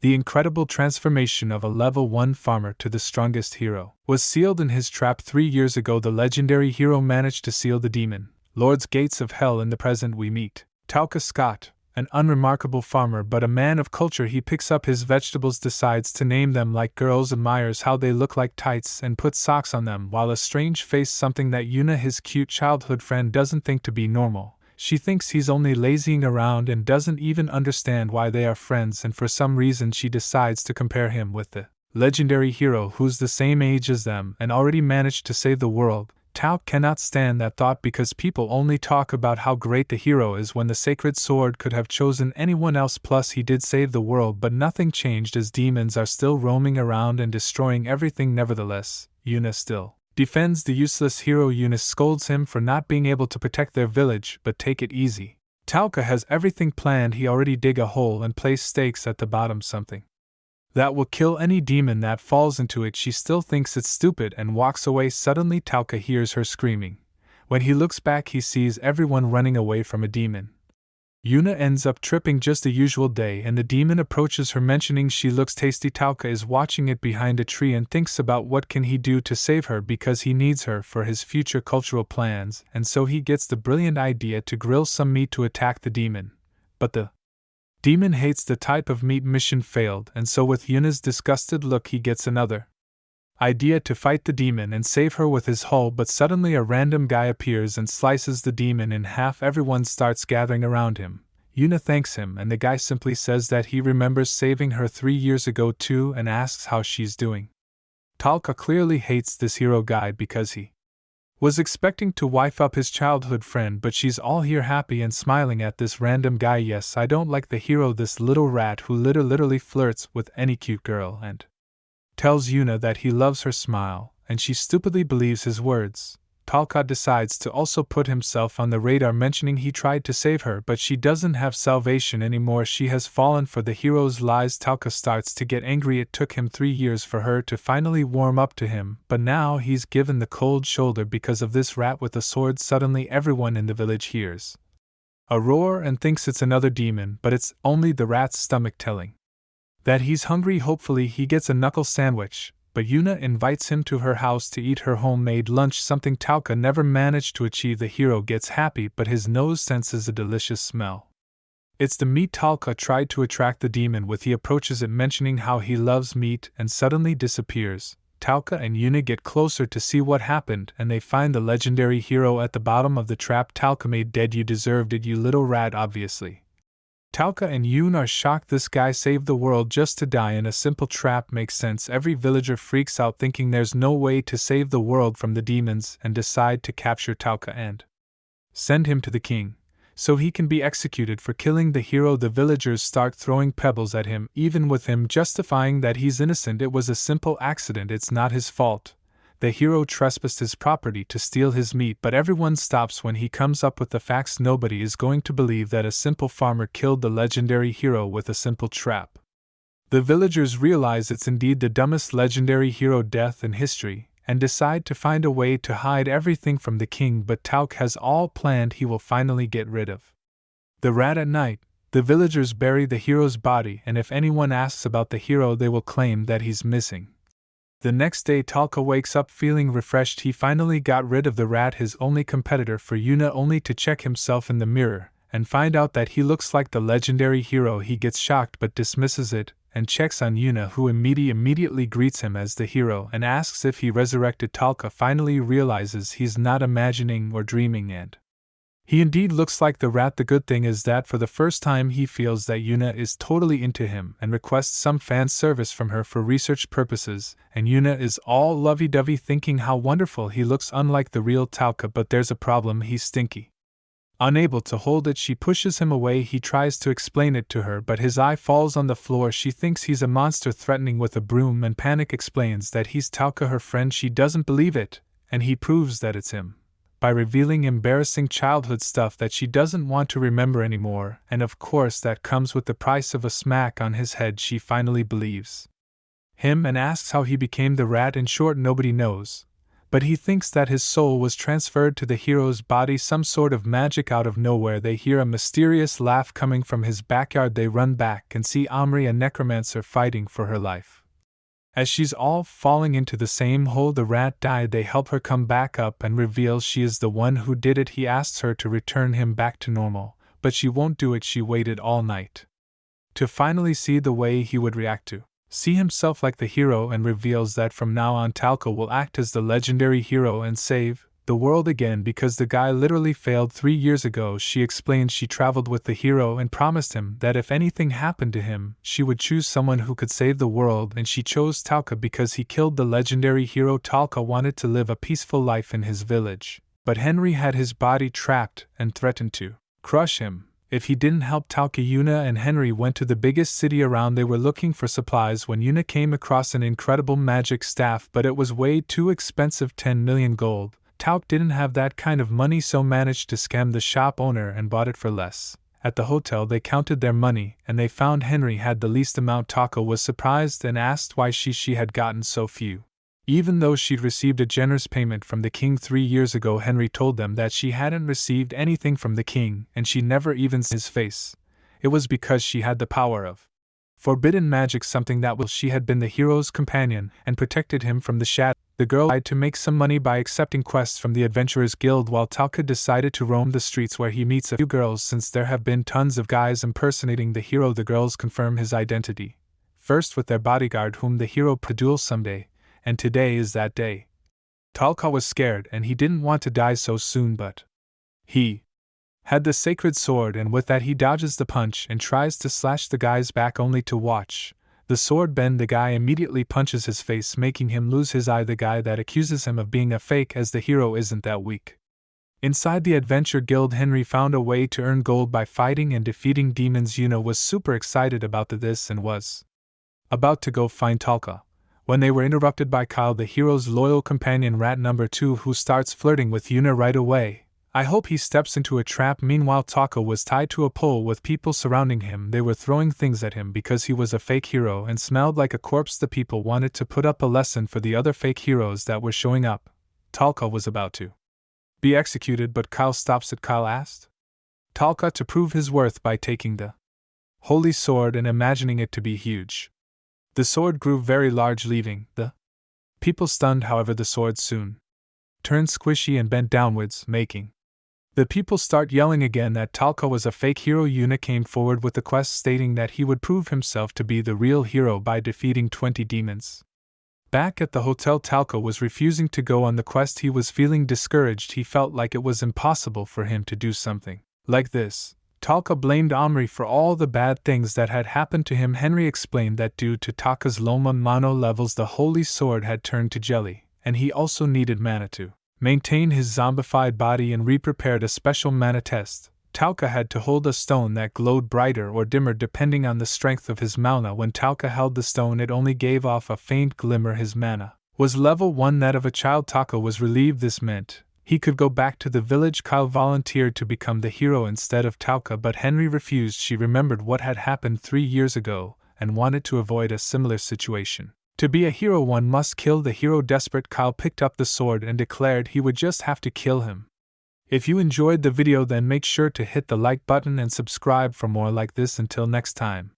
The incredible transformation of a level 1 farmer to the strongest hero was sealed in his trap 3 years ago. The legendary hero managed to seal the demon Lord's gates of hell. In the present we meet Talca Scott, an unremarkable farmer but a man of culture. He picks up his vegetables, decides to name them like girls, admires how they look like tights, and puts socks on them, while a strange face, something that Yuna, his cute childhood friend, doesn't think to be normal. She thinks he's only lazying around and doesn't even understand why they are friends, and for some reason she decides to compare him with the legendary hero who's the same age as them and already managed to save the world. Tao cannot stand that thought because people only talk about how great the hero is when the sacred sword could have chosen anyone else. Plus he did save the world, but nothing changed as demons are still roaming around and destroying everything. Nevertheless, Yuna still defends the useless hero. Yuna scolds him for not being able to protect their village, but take it easy. Talca has everything planned. He already dig a hole and place stakes at the bottom, something that will kill any demon that falls into it. She still thinks it's stupid and walks away. Suddenly Talca hears her screaming. When he looks back, he sees everyone running away from a demon. Yuna ends up tripping, just a usual day, and the demon approaches her, mentioning she looks tasty. Talca is watching it behind a tree and thinks about what can he do to save her because he needs her for his future cultural plans, and so he gets the brilliant idea to grill some meat to attack the demon. But the demon hates the type of meat. Mission failed, and so with Yuna's disgusted look he gets another idea to fight the demon and save her with his hull. But suddenly a random guy appears and slices the demon in half. Everyone starts gathering around him. Yuna thanks him, and the guy simply says that he remembers saving her 3 years ago too and asks how she's doing. Talca clearly hates this hero guy because he was expecting to wife up his childhood friend, but she's all here happy and smiling at this random guy. Yes, I don't like the hero, this little rat who literally flirts with any cute girl and tells Yuna that he loves her smile, and she stupidly believes his words. Talca decides to also put himself on the radar, mentioning he tried to save her, but she doesn't have salvation anymore. She has fallen for the hero's lies. Talca starts to get angry. It took him 3 years for her to finally warm up to him, but now he's given the cold shoulder because of this rat with a sword. Suddenly everyone in the village hears a roar and thinks it's another demon, but it's only the rat's stomach telling that he's hungry. Hopefully he gets a knuckle sandwich, but Yuna invites him to her house to eat her homemade lunch, something Talca never managed to achieve. The hero gets happy, but his nose senses a delicious smell. It's the meat Talca tried to attract the demon with. He approaches it, mentioning how he loves meat, and suddenly disappears. Talca and Yuna get closer to see what happened, and they find the legendary hero at the bottom of the trap. Talca made dead. You deserved it, you little rat. Obviously Talca and Yoon are shocked. This guy saved the world just to die in a simple trap. Makes sense. Every villager freaks out, thinking there's no way to save the world from the demons, and decide to capture Talca and send him to the king, so he can be executed for killing the hero. The villagers start throwing pebbles at him, even with him justifying that he's innocent. It was a simple accident, it's not his fault. The hero trespassed his property to steal his meat, but everyone stops when he comes up with the facts. Nobody is going to believe that a simple farmer killed the legendary hero with a simple trap. The villagers realize it's indeed the dumbest legendary hero death in history, and decide to find a way to hide everything from the king, but Talc has all planned. He will finally get rid of the rat. At night, the villagers bury the hero's body, and if anyone asks about the hero, they will claim that he's missing. The next day, Talca wakes up feeling refreshed. He finally got rid of the rat, his only competitor for Yuna, only to check himself in the mirror and find out that he looks like the legendary hero. He gets shocked but dismisses it and checks on Yuna, who immediately greets him as the hero and asks if he resurrected. Talca finally realizes he's not imagining or dreaming, and he indeed looks like the rat. The good thing is that for the first time he feels that Yuna is totally into him and requests some fan service from her for research purposes, and Yuna is all lovey-dovey, thinking how wonderful he looks, unlike the real Talca. But there's a problem, he's stinky. Unable to hold it, she pushes him away. He tries to explain it to her, but his eye falls on the floor. She thinks he's a monster threatening with a broom, and Panic explains that he's Talca, her friend. She doesn't believe it, and he proves that it's him by revealing embarrassing childhood stuff that she doesn't want to remember anymore, and of course that comes with the price of a smack on his head. She finally believes him and asks how he became the rat. In short, nobody knows. But he thinks that his soul was transferred to the hero's body, some sort of magic. Out of nowhere they hear a mysterious laugh coming from his backyard. They run back and see Omri, a necromancer, fighting for her life. As she's all falling into the same hole the rat died, they help her come back up and reveal she is the one who did it. He asks her to return him back to normal, but she won't do it. She waited all night to finally see the way he would react to see himself like the hero, and reveals that from now on Talca will act as the legendary hero and save the world again because the guy literally failed 3 years ago. She explains she traveled with the hero and promised him that if anything happened to him, she would choose someone who could save the world, and she chose Talca because he killed the legendary hero. Talca wanted to live a peaceful life in his village, but Henry had his body trapped and threatened to crush him if he didn't help Talca. Yuna and Henry went to the biggest city around. They were looking for supplies when Yuna came across an incredible magic staff, but it was way too expensive, 10 million gold. Talca didn't have that kind of money, so managed to scam the shop owner and bought it for less. At the hotel they counted their money, and they found Henry had the least amount. Talca was surprised and asked why she had gotten so few. Even though she'd received a generous payment from the king 3 years ago, Henry told them that she hadn't received anything from the king, and she never even saw his face. It was because she had the power of forbidden magic, something that she had been the hero's companion and protected him from the shadow. The girl tried to make some money by accepting quests from the Adventurers Guild, while Talca decided to roam the streets where he meets a few girls. Since there have been tons of guys impersonating the hero, the girls confirm his identity. First with their bodyguard, whom the hero duel someday, and today is that day. Talca was scared and he didn't want to die so soon, but he had the sacred sword, and with that he dodges the punch and tries to slash the guy's back, only to watch the sword bend. The guy immediately punches his face, making him lose his eye. The guy that accuses him of being a fake, as the hero isn't that weak. Inside the Adventure Guild, Henry found a way to earn gold by fighting and defeating demons. Yuna was super excited about this and was about to go find Talca when they were interrupted by Kyle, the hero's loyal companion, rat number 2, who starts flirting with Yuna right away. I hope he steps into a trap. Meanwhile, Talca was tied to a pole with people surrounding him. They were throwing things at him because he was a fake hero and smelled like a corpse. The people wanted to put up a lesson for the other fake heroes that were showing up. Talca was about to be executed, but Kyle stops it. Kyle asked Talca to prove his worth by taking the holy sword and imagining it to be huge. The sword grew very large, leaving the people stunned. However, the sword soon turned squishy and bent downwards, making the people start yelling again that Talca was a fake hero. Yuna came forward with the quest, stating that he would prove himself to be the real hero by defeating 20 demons. Back at the hotel, Talca was refusing to go on the quest. He was feeling discouraged. He felt like it was impossible for him to do something like this. Talca blamed Omri for all the bad things that had happened to him. Henry explained that due to Talca's low mana levels, the holy sword had turned to jelly, and he also needed mana to maintain his zombified body, and re-prepared a special mana test. Talca had to hold a stone that glowed brighter or dimmer depending on the strength of his mana. When Talca held the stone, it only gave off a faint glimmer. His mana was level 1, that of a child. Talca was relieved. This meant he could go back to the village. Kyle volunteered to become the hero instead of Talca, but Henry refused. She remembered what had happened 3 years ago and wanted to avoid a similar situation. To be a hero, one must kill the hero. Desperate, Kyle picked up the sword and declared he would just have to kill him. If you enjoyed the video, then make sure to hit the like button and subscribe for more like this. Until next time.